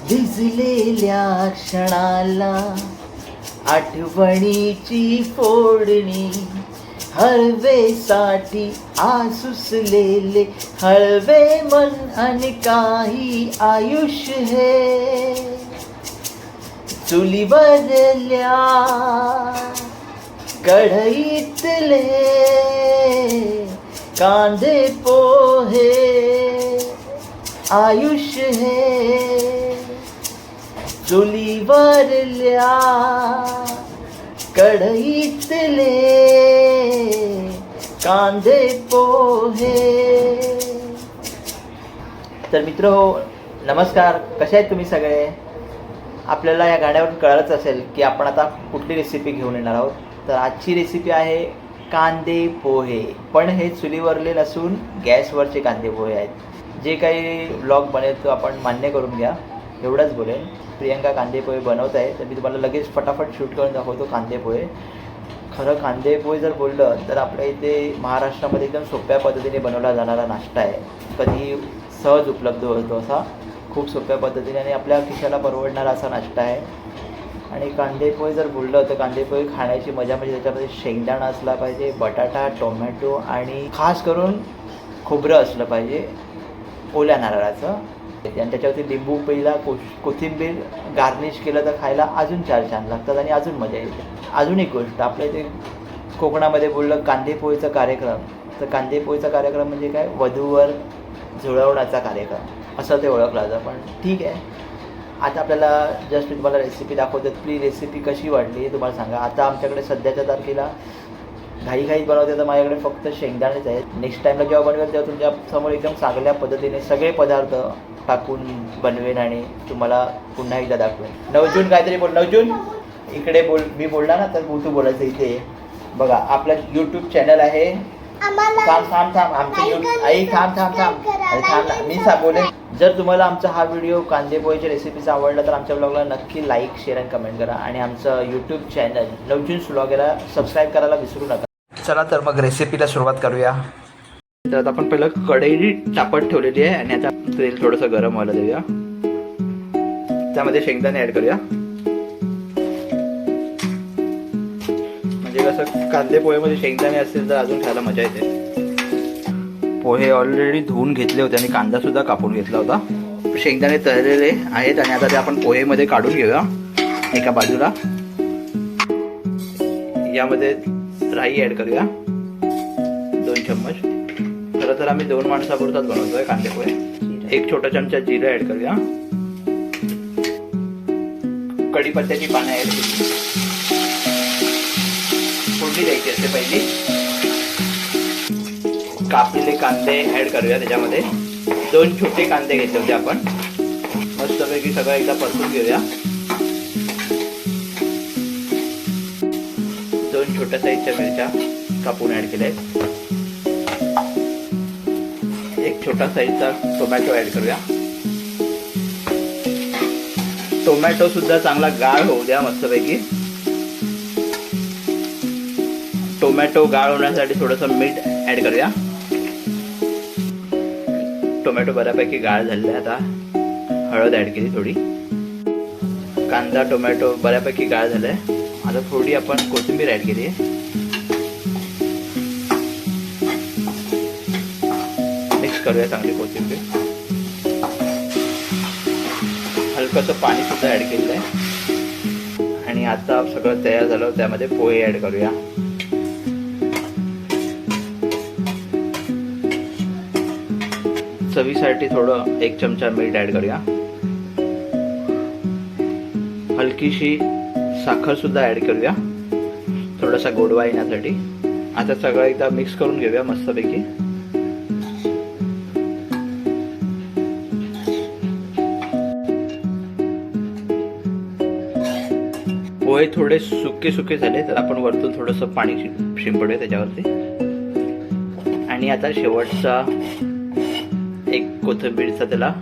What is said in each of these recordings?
भिजलेल्या क्षणाला आठवणीची फोडणी, हळवेसाठी आसुसलेले हळवे मन आणि काही आयुष्य हे चुलीवरल्या कढईतले कांदे पोहे आयुष्य हे चुलीवरल्या कढईतले कांदे पोहे. तर मित्रहो नमस्कार, कसे आहेत तुम्ही सगळे. आपल्याला या गाण्यावरून कळलंच असेल की आपण आता कुठली रेसिपी घेऊन येणार आहोत. तर आजची रेसिपी आहे कांदे पोहे, पण हे चुलीवरले नसून गॅसवरचे कांदे पोहे आहेत. जे काही व्लॉग बनेल तो आपण मान्य करून घ्या, एवढंच बोलेन. प्रियंका कांदे पोहे बनवत आहे, तर मी तुम्हाला लगेच फटाफट शूट करून दाखवतो कांदे पोहे. खरं कांदे पोहे जर बोललं तर आपल्या इथे महाराष्ट्रामध्ये एकदम सोप्या पद्धतीने बनवला जाणारा नाश्ता आहे. कधी सहज उपलब्ध होतो असा, खूप सोप्या पद्धतीने आणि आपल्या खिशाला परवडणारा असा नाश्ता आहे. आणि कांदे पोहे जर बोललं तर कांदे पोहे खाण्याची मजा म्हणजे त्याच्यामध्ये शेंगदाणा असला पाहिजे, बटाटा, टोमॅटो आणि खास करून खोबरं असलं पाहिजे ओल्या नारळाचं. आणि त्याच्यावरती लिंबू पहिला कोथिंबीर गार्निश केलं तर खायला अजून छान लागतात आणि अजून मजा येते. अजून एक गोष्ट, आपल्या इथे कोकणामध्ये बोललं कांदे पोहेचा कार्यक्रम, तर कांदे पोहेचा कार्यक्रम म्हणजे काय, वधूवर झुळवण्याचा कार्यक्रम असं ते ओळखलं जातं. पण ठीक आहे, आता आपल्याला जस्ट मी तुम्हाला रेसिपी दाखवतो. प्लीज रेसिपी कशी वाटली तुम्हाला सांगा. आता आमच्याकडे सध्याच्या तारखेला घाईघाईत बनवते तर माझ्याकडे फक्त शेंगदाणेच आहेत. नेक्स्ट टाईमला जेव्हा बनवेल तेव्हा तुमच्यासमोर एकदम चांगल्या पद्धतीने सगळे पदार्थ टाकून बनवेन आणि तुम्हाला पुन्हा एकदा दाखवेन. नवजून काहीतरी बोल. नवजून इकडे बोल, मी बोलणार ना तर तू बोलायचं. इथे बघा आपलं यूट्यूब चॅनल आहे. थांब आमचं आई थांब मी बोलेन. जर तुम्हाला आमचा हा व्हिडिओ कांदे पोहेच्या रेसिपीचा आवडला तर आमच्या ब्लॉगला नक्की लाईक, शेअर आणि कमेंट करा. आणि आमचं यूट्यूब चॅनल नवजून्स व्लॉग याला सबस्क्राईब करायला विसरू नका. चला तर मग रेसिपीला सुरुवात करूया. तर आता आपण पहिलं कढई तापत ठेवलेली आहे आणि आता तेल थोडंसं गरम व्हायला देऊया. त्यामध्ये शेंगदाणे ॲड करूया. म्हणजे कसं कांदे पोहेमध्ये शेंगदाणे असतील तर अजून खायला मजा येते. पोहे ऑलरेडी धुवून घेतले होते आणि कांदा सुद्धा कापून घेतला होता. शेंगदाणे तळलेले आहेत आणि आता ते आपण पोहेमध्ये काढून घेऊया एका बाजूला. यामध्ये राई ॲड करूया 2 चम्मच. खरं तर आम्ही 2 माणसापुरताच बनवतोय कांदे पोहे. 1 छोटा चमचा जिरं ॲड करूया. कढीपत्त्याची पानं ॲड केली. फोडणी द्यायची असते पहिली. कापलेले कांदे ॲड करूया त्याच्यामध्ये. 2 छोटे कांदे घेतले होते आपण. मस्तपैकी सगळं एकदा परतून घेऊया. 2 छोट्या साईजच्या मिरच्या कापून ॲड केल्या. 1 छोटा साईजचा टोमॅटो ॲड करूया. टोमॅटो सुद्धा चांगला गाळ होऊ द्या मस्तपैकी. टोमॅटो गाळ होण्यासाठी थोडंसं मीठ ॲड करूया. टोमॅटो बऱ्यापैकी गाळ झालेला आहे. आता हळद ॲड केली थोडी. कांदा टोमॅटो बऱ्यापैकी गाळ झालाय. आता थोडी आपण कोथिंबीर ॲड केली आहे. मिक्स करूया चांगली कोथिंबीर. हलकंसं पाणी सुद्धा ॲड केलेलं आहे. आणि आता सगळं तयार झालं, त्यामध्ये पोहे ॲड करूया. चवीसाठी थोडं 1 चमचा मीठ ॲड करूया. हलकीशी साखर सुद्धा ॲड करूया थोडासा गोडवा येण्यासाठी. आता सगळं एकदा मिक्स करून घेऊया मस्तपैकी. पोहे थोडे सुके झाले तर आपण वरतून थोडंसं पाणी शिंपडूया त्याच्यावरती. आणि आता शेवटचा 1 कोथिंबीरचा त्याला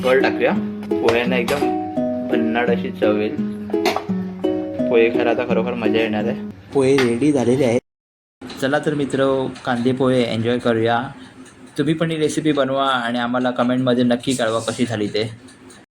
गळ टाकूया. पोह्यांना एकदम भन्नाट अशी चव येईल. पोहे खरं आता खरोखर मजा येणार आहे. पोहे रेडी झालेले आहेत. चला तर मित्र, कांदे पोहे एन्जॉय करूया. तुम्ही पण ही रेसिपी बनवा आणि आम्हाला कमेंटमध्ये नक्की कळवा कशी झाली ते.